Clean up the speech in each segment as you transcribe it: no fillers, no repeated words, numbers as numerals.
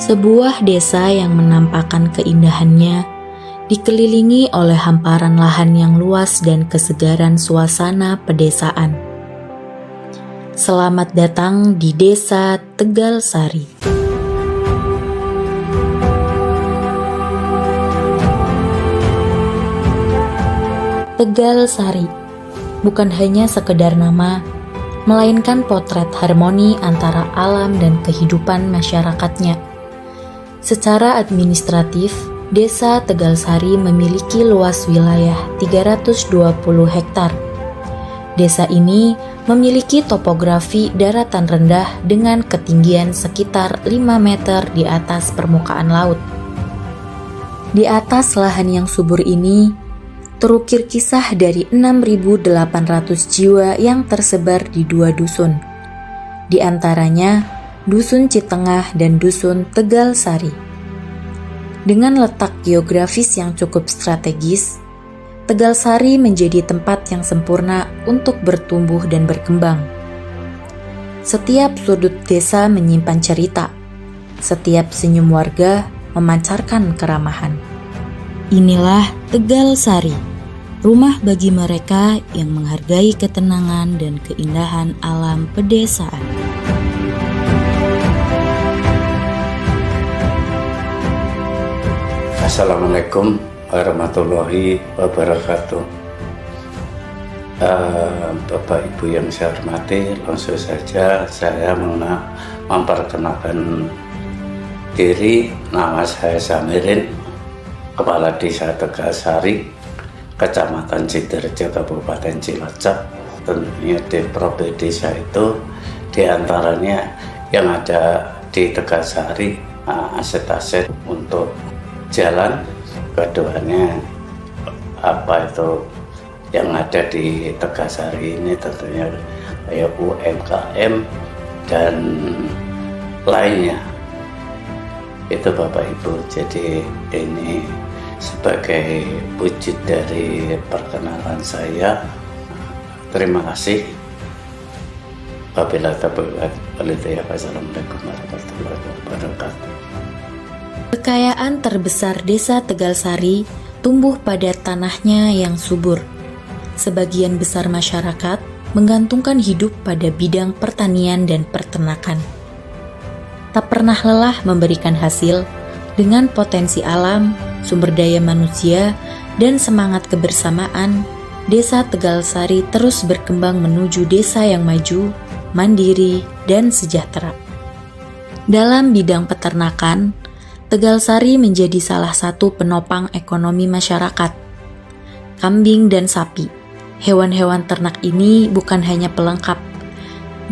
Sebuah desa yang menampakkan keindahannya, dikelilingi oleh hamparan lahan yang luas dan kesegaran suasana pedesaan. Selamat datang di Desa Tegal Sari. Tegal Sari bukan hanya sekedar nama, melainkan potret harmoni antara alam dan kehidupan masyarakatnya. Secara administratif, Desa Tegal Sari memiliki luas wilayah 320 hektar. Desa ini memiliki topografi daratan rendah dengan ketinggian sekitar 5 meter di atas permukaan laut. Di atas lahan yang subur ini, terukir kisah dari 6.800 jiwa yang tersebar di 2 dusun. Di antaranya, Dusun Citengah dan Dusun Tegal Sari. Dengan letak geografis yang cukup strategis, Tegal Sari menjadi tempat yang sempurna untuk bertumbuh dan berkembang. Setiap sudut desa menyimpan cerita, setiap senyum warga memancarkan keramahan. Inilah Tegal Sari, rumah bagi mereka yang menghargai ketenangan dan keindahan alam pedesaan. Assalamualaikum warahmatullahi wabarakatuh. Bapak Ibu yang saya hormati, langsung saja saya memperkenalkan diri. Nama saya Samirin, Kepala Desa Tegal Sari, Kecamatan Sidorejo, Kabupaten Cilacap. Tentunya di provinsi desa itu diantaranya yang ada di Tegal Sari, aset-aset untuk jalan, keduanya apa itu yang ada di Tegal Sari ini tentunya kayak UMKM dan lainnya. Itu Bapak Ibu, jadi ini sebagai wujud dari perkenalan saya. Terima kasih. Wassalamualaikum warahmatullahi wabarakatuh. Kekayaan terbesar Desa Tegal Sari tumbuh pada tanahnya yang subur. Sebagian besar masyarakat menggantungkan hidup pada bidang pertanian dan peternakan. Tak pernah lelah memberikan hasil dengan potensi alam, sumber daya manusia, dan semangat kebersamaan. Desa Tegal Sari terus berkembang menuju desa yang maju, mandiri, dan sejahtera. Dalam bidang peternakan, Tegal Sari menjadi salah satu penopang ekonomi masyarakat. Kambing dan sapi, hewan-hewan ternak ini bukan hanya pelengkap,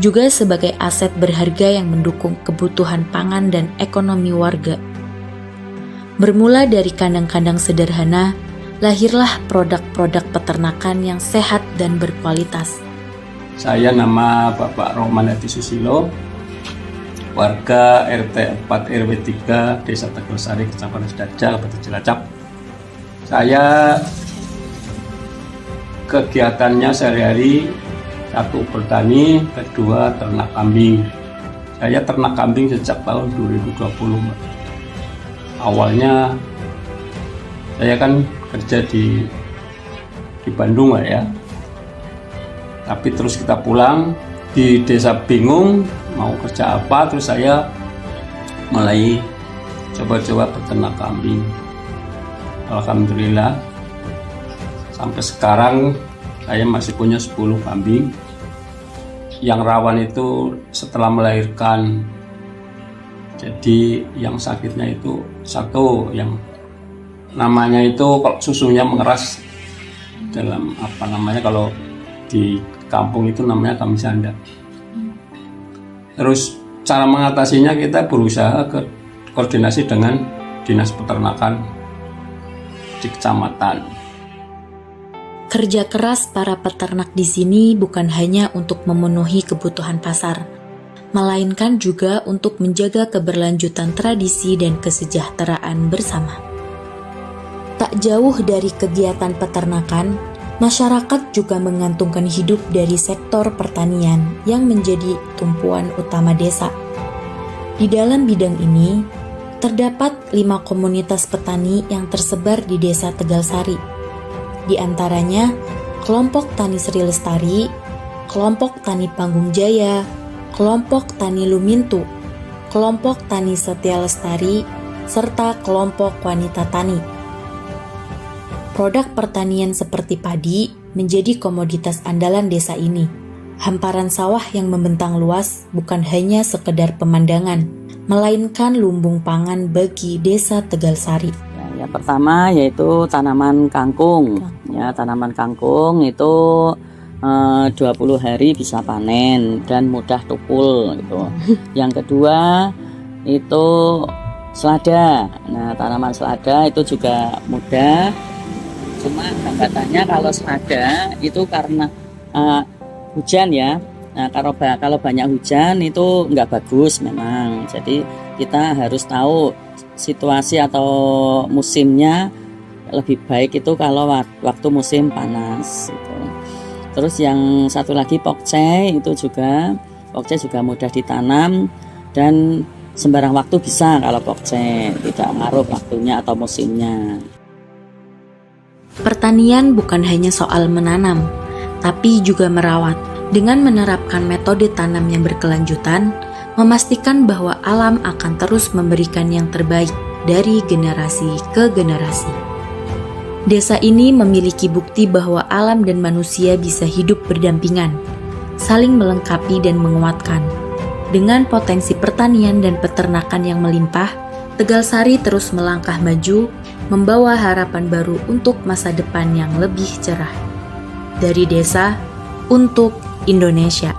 juga sebagai aset berharga yang mendukung kebutuhan pangan dan ekonomi warga. Bermula dari kandang-kandang sederhana, lahirlah produk-produk peternakan yang sehat dan berkualitas. Saya nama Bapak Rohman Hadi Susilo, warga RT 4 RW 3 Desa Tegal Sari, Kecamatan Sidorejo, Kabupaten Cilacap. Saya kegiatannya sehari-hari, satu bertani, kedua ternak kambing. Saya ternak kambing sejak tahun 2020. Awalnya saya kan kerja di Bandung ya. Tapi terus kita pulang di desa bingung mau kerja apa, terus saya mulai coba-coba peternak kambing. Alhamdulillah sampai sekarang saya masih punya 10 kambing. Yang rawan itu setelah melahirkan, jadi yang sakitnya itu satu, yang namanya itu kalau susunya mengeras, dalam kalau di kampung itu namanya kambing janda. Terus cara mengatasinya kita berusaha koordinasi dengan dinas peternakan di kecamatan. Kerja keras para peternak di sini bukan hanya untuk memenuhi kebutuhan pasar, melainkan juga untuk menjaga keberlanjutan tradisi dan kesejahteraan bersama. Tak jauh dari kegiatan peternakan, masyarakat juga menggantungkan hidup dari sektor pertanian yang menjadi tumpuan utama desa. Di dalam bidang ini, Terdapat 5 komunitas petani yang tersebar di Desa Tegalsari. Di antaranya Kelompok Tani Sri Lestari, Kelompok Tani Panggung Jaya, Kelompok Tani Lumintu, Kelompok Tani Setia Lestari, serta Kelompok Wanita Tani. Produk pertanian seperti padi menjadi komoditas andalan desa ini. Hamparan sawah yang membentang luas bukan hanya sekedar pemandangan, melainkan lumbung pangan bagi Desa Tegalsari. Yang pertama yaitu tanaman kangkung. Ya, tanaman kangkung itu 20 hari bisa panen dan mudah tukul gitu. Yang kedua itu selada. Nah, tanaman selada itu juga mudah. Cuma hambatannya kalau selada itu karena hujan ya. Nah, kalau banyak hujan itu nggak bagus memang. Jadi kita harus tahu situasi atau musimnya. Lebih baik itu kalau waktu musim panas gitu. Terus yang satu lagi pokcai itu juga mudah ditanam dan sembarang waktu bisa kalau pokcai, tidak ngaruh waktunya atau musimnya. Pertanian bukan hanya soal menanam, tapi juga merawat. Dengan menerapkan metode tanam yang berkelanjutan, memastikan bahwa alam akan terus memberikan yang terbaik dari generasi ke generasi. Desa ini memiliki bukti bahwa alam dan manusia bisa hidup berdampingan, saling melengkapi dan menguatkan. Dengan potensi pertanian dan peternakan yang melimpah, Tegalsari terus melangkah maju, membawa harapan baru untuk masa depan yang lebih cerah. Dari desa untuk Indonesia.